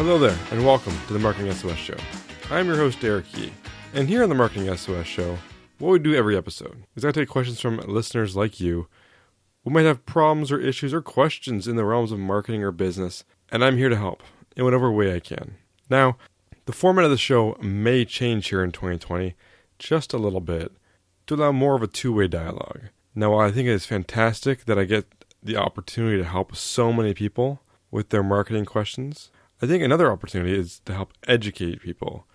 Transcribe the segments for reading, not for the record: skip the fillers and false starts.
Hello there, and welcome to the Marketing SOS Show. I'm your host, Derek Yee, and here on the Marketing SOS Show, what we do every episode is I take questions from listeners like you who might have problems or issues or questions in the realms of marketing or business, and I'm here to help in whatever way I can. Now, the format of the show may change here in 2020 just a little bit to allow more of a two-way dialogue. Now, while I think it is fantastic that I get the opportunity to help so many people with their marketing questions, I think another opportunity is to help educate people.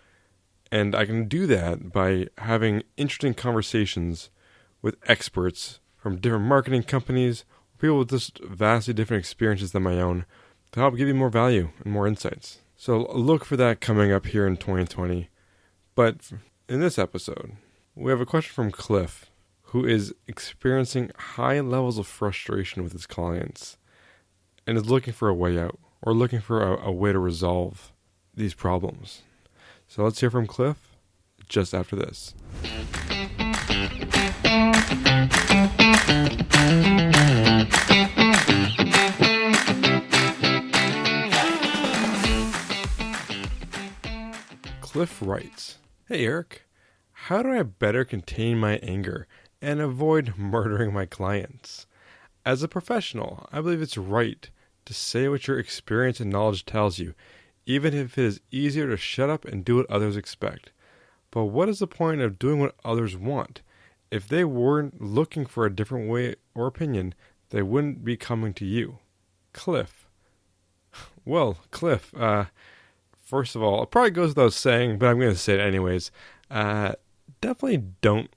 And I can do that by having interesting conversations with experts from different marketing companies, people with just vastly different experiences than my own, to help give you more value and more insights. So look for that coming up here in 2020. But in this episode, we have a question from Cliff, who is experiencing high levels of frustration with his clients and is looking for a way out, or looking for a way to resolve these problems. So let's hear from Cliff just after this. Cliff writes, "Hey Eric, how do I better contain my anger and avoid murdering my clients? As a professional, I believe it's right to say what your experience and knowledge tells you, even if it is easier to shut up and do what others expect. But what is the point of doing what others want? If they weren't looking for a different way or opinion, they wouldn't be coming to you." Cliff. Well, Cliff, first of all, it probably goes without saying, but I'm going to say it anyways. Definitely don't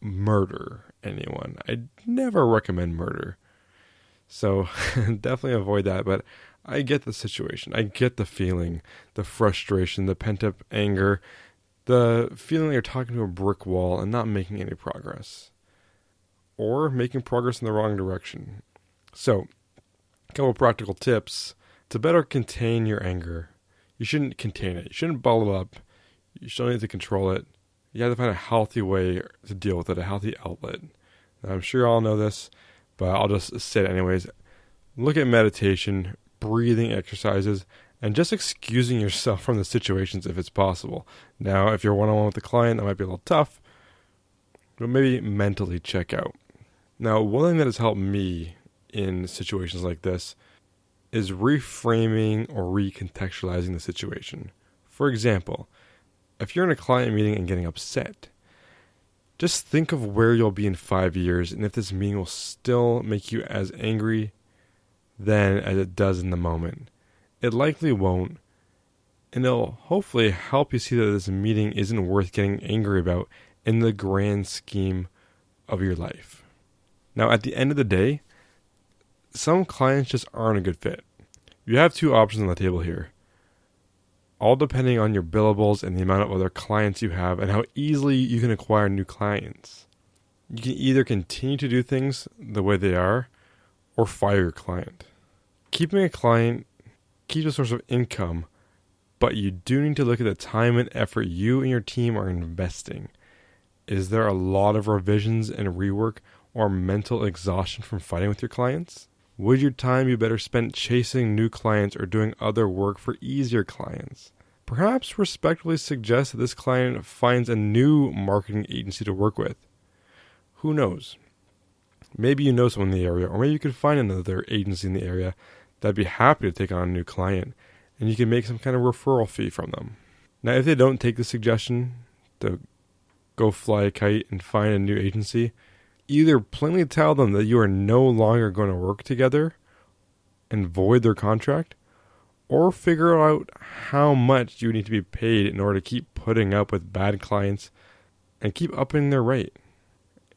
murder anyone. I never recommend murder. So definitely avoid that. But I get the situation. I get the feeling, the frustration, the pent-up anger, the feeling that you're talking to a brick wall and not making any progress. Or making progress in the wrong direction. So, a couple practical tips to better contain your anger. You shouldn't contain it. You shouldn't bottle it up. You still need to control it. You have to find a healthy way to deal with it, a healthy outlet. Now, I'm sure you all know this, but I'll just say it anyways. Look at meditation, breathing exercises, and just excusing yourself from the situations if it's possible. Now, if you're one-on-one with the client, that might be a little tough, but maybe mentally check out. Now, one thing that has helped me in situations like this is reframing or recontextualizing the situation. For example, if you're in a client meeting and getting upset, just think of where you'll be in 5 years and if this meeting will still make you as angry then as it does in the moment. It likely won't, and it'll hopefully help you see that this meeting isn't worth getting angry about in the grand scheme of your life. Now, at the end of the day, some clients just aren't a good fit. You have two options on the table here, all depending on your billables and the amount of other clients you have and how easily you can acquire new clients. You can either continue to do things the way they are or fire your client. Keeping a client keeps a source of income, but you do need to look at the time and effort you and your team are investing. Is there a lot of revisions and rework or mental exhaustion from fighting with your clients? Would your time be better spent chasing new clients or doing other work for easier clients? Perhaps respectfully suggest that this client finds a new marketing agency to work with. Who knows? Maybe you know someone in the area, or maybe you could find another agency in the area that'd be happy to take on a new client, and you can make some kind of referral fee from them. Now, if they don't take the suggestion to go fly a kite and find a new agency, either plainly tell them that you are no longer going to work together and void their contract, or figure out how much you need to be paid in order to keep putting up with bad clients and keep upping their rate.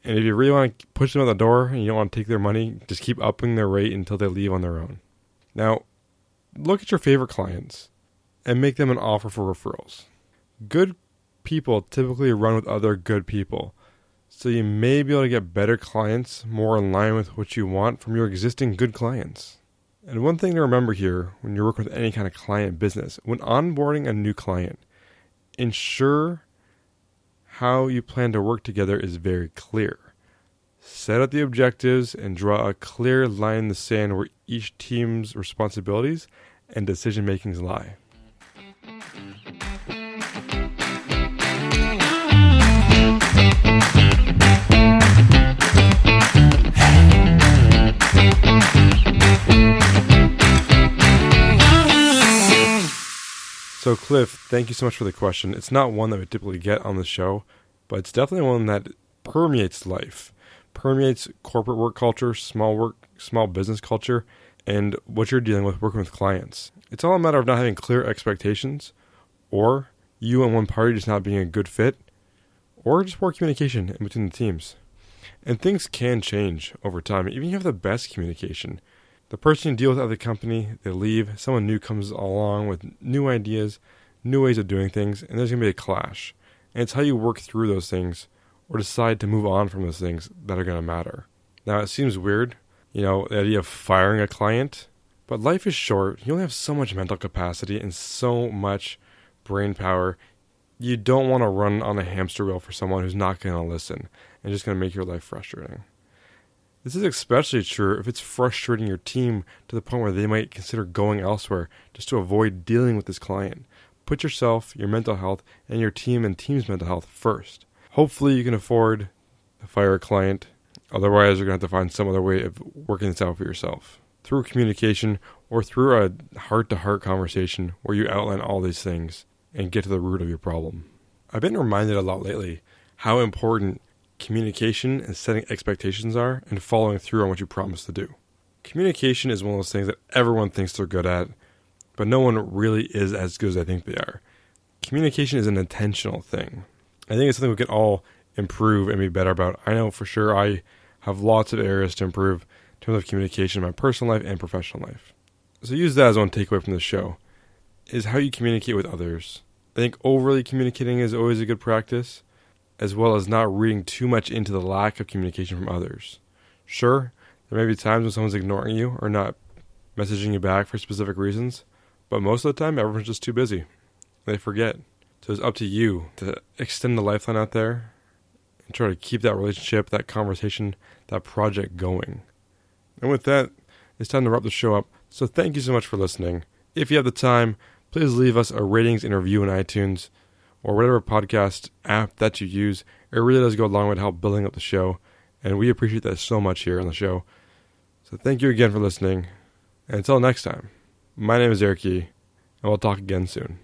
And if you really want to push them out the door and you don't want to take their money, just keep upping their rate until they leave on their own. Now, look at your favorite clients and make them an offer for referrals. Good people typically run with other good people, so you may be able to get better clients more in line with what you want from your existing good clients. And one thing to remember here when you're working with any kind of client business, when onboarding a new client, ensure how you plan to work together is very clear. Set out the objectives and draw a clear line in the sand where each team's responsibilities and decision makings lie. So Cliff, thank you so much for the question. It's not one that we typically get on the show, but it's definitely one that permeates life, permeates corporate work culture, small business culture, and what you're dealing with working with clients. It's all a matter of not having clear expectations, or you and one party just not being a good fit, or just poor communication in between the teams. And things can change over time. Even if you have the best communication, the person you deal with at the company, they leave, someone new comes along with new ideas, new ways of doing things, and there's going to be a clash. And it's how you work through those things or decide to move on from those things that are going to matter. Now, it seems weird, the idea of firing a client, but life is short. You only have so much mental capacity and so much brain power. You don't want to run on a hamster wheel for someone who's not going to listen and just going to make your life frustrating. This is especially true if it's frustrating your team to the point where they might consider going elsewhere just to avoid dealing with this client. Put yourself, your mental health, and your team and team's mental health first. Hopefully you can afford to fire a client. Otherwise, you're going to have to find some other way of working this out for yourself. Through communication or through a heart-to-heart conversation where you outline all these things and get to the root of your problem. I've been reminded a lot lately how important communication and setting expectations are and following through on what you promise to do. Communication is one of those things that everyone thinks they're good at, but no one really is as good as I think they are. Communication is an intentional thing. I think it's something we can all improve and be better about. I know for sure I have lots of areas to improve in terms of communication in my personal life and professional life. So use that as one takeaway from this show, is how you communicate with others. I think overly communicating is always a good practice, as well as not reading too much into the lack of communication from others. Sure, there may be times when someone's ignoring you or not messaging you back for specific reasons, but most of the time, everyone's just too busy. They forget. So it's up to you to extend the lifeline out there and try to keep that relationship, that conversation, that project going. And with that, it's time to wrap the show up. So thank you so much for listening. If you have the time, please leave us a ratings and review in iTunes or whatever podcast app that you use. It really does go a long way to help building up the show, and we appreciate that so much here on the show. So thank you again for listening, and until next time, my name is Eric Yee, and we'll talk again soon.